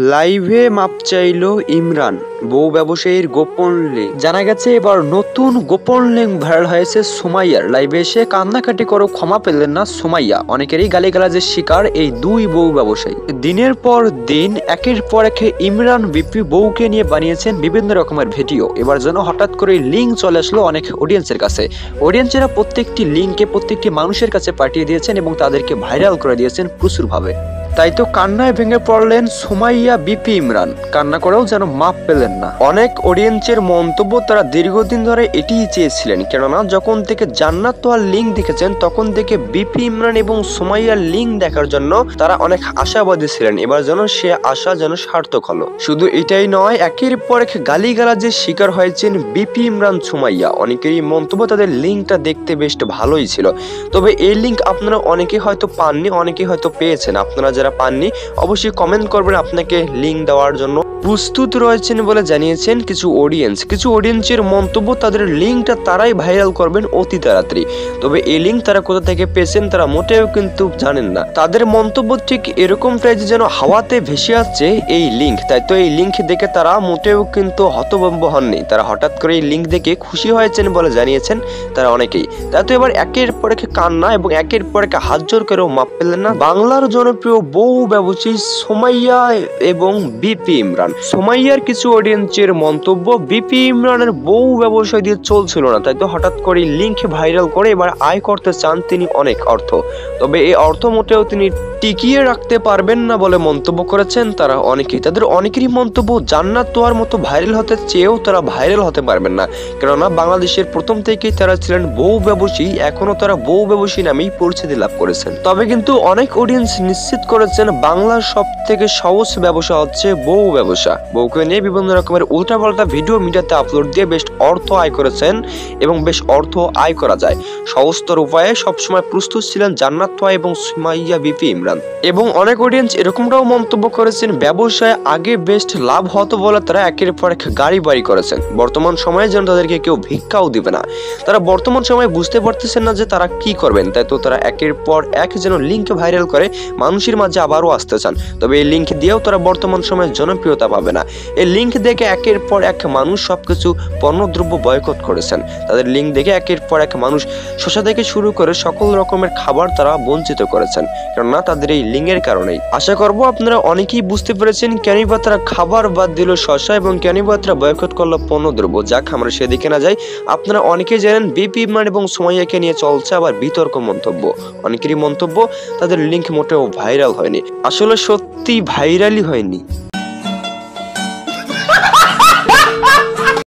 লাইভে মাপ চাইল ইমরান, বউ ব্যবসায়ীর গোপন লিঙ্ক। জানা গেছে এবার নতুন গোপন লিঙ্ক ভাইরাল হয়েছে সুমাইয়ার। লাইভে এসে কান্নাকাটি করে ক্ষমা পেলেন না সুমাইয়া। অনেকেরই গালিগালাজের শিকার এই দুই বউ ব্যবসায়ী। দিনের পর দিন একের পর এক ইমরান বিপি বউকে নিয়ে বানিয়েছেন বিভিন্ন রকমের ভিডিও। এবার যেন হঠাৎ করে লিঙ্ক চলে আসলো অনেক অডিয়েন্সের কাছে। অডিয়েন্সেরা প্রত্যেকটি লিঙ্কে প্রত্যেকটি মানুষের কাছে পাঠিয়ে দিয়েছেন এবং তাদেরকে ভাইরাল করে দিয়েছেন প্রচুরভাবে। তাই তো কান্নায় ভেঙে পড়লেন সুমাইয়া বিপি ইমরান। কান্না করেও যেন মাপ পেলেন না। অনেক অডিয়েন্সের মন্তব্য, তারা দীর্ঘদিন ধরে এটিই চেয়েছিলেন, কেননা যখন থেকে জান্নাত তোয়ার লিঙ্ক দেখেছেন তখন থেকে বিপি ইমরান এবং সুমাইয়ার লিঙ্ক দেখার জন্য তারা অনেক আশাবাদী ছিলেন। এবার যেন সে আশা যেন সার্থক হলো। শুধু এটাই নয়, একের পর এক গালিগালাজের শিকার হয়েছেন বিপি ইমরান সুমাইয়া। অনেকেরই মন্তব্য, তাদের লিঙ্কটা দেখতে বেশ ভালোই ছিল, তবে এই লিঙ্ক আপনারা অনেকে হয়তো পাননি, অনেকে হয়তো পেয়েছেন। আপনারা যারা পাননি অবশ্যই কমেন্ট করবেন, আপনাকে লিঙ্ক দেওয়ার জন্য প্রস্তুত রয়েছেন বলে জানিয়েছেন কিছু অডিয়েন্স। কিছু অডিয়েন্সের মন্তব্য, তাদের লিঙ্কটা তারাই ভাইরাল করবেন অতি তাড়াতাড়ি। তবে এই লিঙ্ক তারা কোথা থেকে পেয়েছেন তারা মোটেও কিন্তু জানেন না। তাদের মন্তব্য ঠিক এরকমটাই যে যেন হাওয়াতে ভেসে আসছে এই লিঙ্ক। তাই তো এই লিঙ্ক দেখে তারা মোটেও কিন্তু হতভম্ব হননি। তারা হঠাৎ করে এই লিঙ্ক দেখে খুশি হয়েছেন বলে জানিয়েছেন তারা অনেকেই। তাই তো এবার একের পর এক কান্না এবং একের পর এক হাত জোর করেও মাপ পেলেন না বাংলার জনপ্রিয় বউ ব্যবসায়ী সুমাইয়া এবং বিপি ইমরান। সুমাইয়ার কিছু অডিয়েন্সের মন্তব্য, বিপি ইমরানের বউ ব্যবসায় দিয়ে চলছিল না, তাই তো হঠাৎ করে লিঙ্ক ভাইরাল করে এবার আয় করতে চান তিনি অনেক অর্থ। তবে এই অর্থ মোটেও তিনি টিকিয়ে রাখতে পারবেন না বলে মন্তব্য করেছেন তারা অনেকেই। তাদের অনেকেরই মন্তব্য, জান্নাত তোয়ার মতো ভাইরাল হতে চেয়েও তারা ভাইরাল হতে পারবেন না, কেননা বাংলাদেশের প্রথম থেকেই তারা ছিলেন বউ ব্যবসায়ী। এখনো তারা বউ ব্যবসায়ী নামেই পরিচিতি লাভ করেছেন। তবে কিন্তু অনেক অডিয়েন্স নিশ্চিত করেছেন বাংলার সব থেকে সহজ ব্যবসা হচ্ছে বউ ব্যবসা। বউকে নিয়ে বিভিন্ন রকমের উল্টাপাল্টা ভিডিও মিডিয়াতে আপলোড দিয়ে বেশ অর্থ আয় করেছেন এবং বেশ অর্থ আয় করা যায় সহজতর উপায়ে সবসময় প্রস্তুত ছিলেন জান্নাত তোয়া এবং সুমাইয়া বিপি ইমরান। এবং অনেক অডিয়েন্স এরকমটাও মন্তব্য করেছেন, ব্যবসায় আগে বেস্ট লাভ হতো বলে তারা একের পর এক গাড়ি বাড়ি করেছেন। বর্তমান সময়ে যেন তাদেরকে কেউ ভিক্ষাও দিবে না। তারা বর্তমান সময়ে বুঝতে পারতেছেন না যে তারা কি করবেন, তাই তো তারা একের পর এক যেন লিঙ্ক ভাইরাল করে মানুষের মাঝে আবারও আসতে চান। তবে এই লিঙ্ক দিয়েও তারা বর্তমান সময়ে জনপ্রিয়তা পাবে না। এই লিঙ্ক দেখে একের পর এক মানুষ সবকিছু পণ্যদ্রব্য বয়কট করেছেন। তাদের লিঙ্ক দেখে একের পর এক মানুষ শসা থেকে শুরু করে সকল রকমের খাবার তারা বঞ্চিত করেছেন, কেননা তাদের এই লিঙ্কের কারণেই। আশা করব আপনারা অনেকেই বুঝতে পেরেছেন কেন বা তারা খাবার বাদ দিল শসা এবং কেন বা তারা বয়কট করলো পণ্যদ্রব্য। যাক, আমরা সেদিকে না যাই। আপনারা অনেকেই জানেন বিপি ইমরান এবং সুমাইয়াকে নিয়ে চলছে আবার বিতর্ক মন্তব্য। অনেকেরই মন্তব্য, তাদের লিঙ্ক মোটেও ভাইরাল হয়নি। আসলে সত্যি ভাইরালই হয়নি।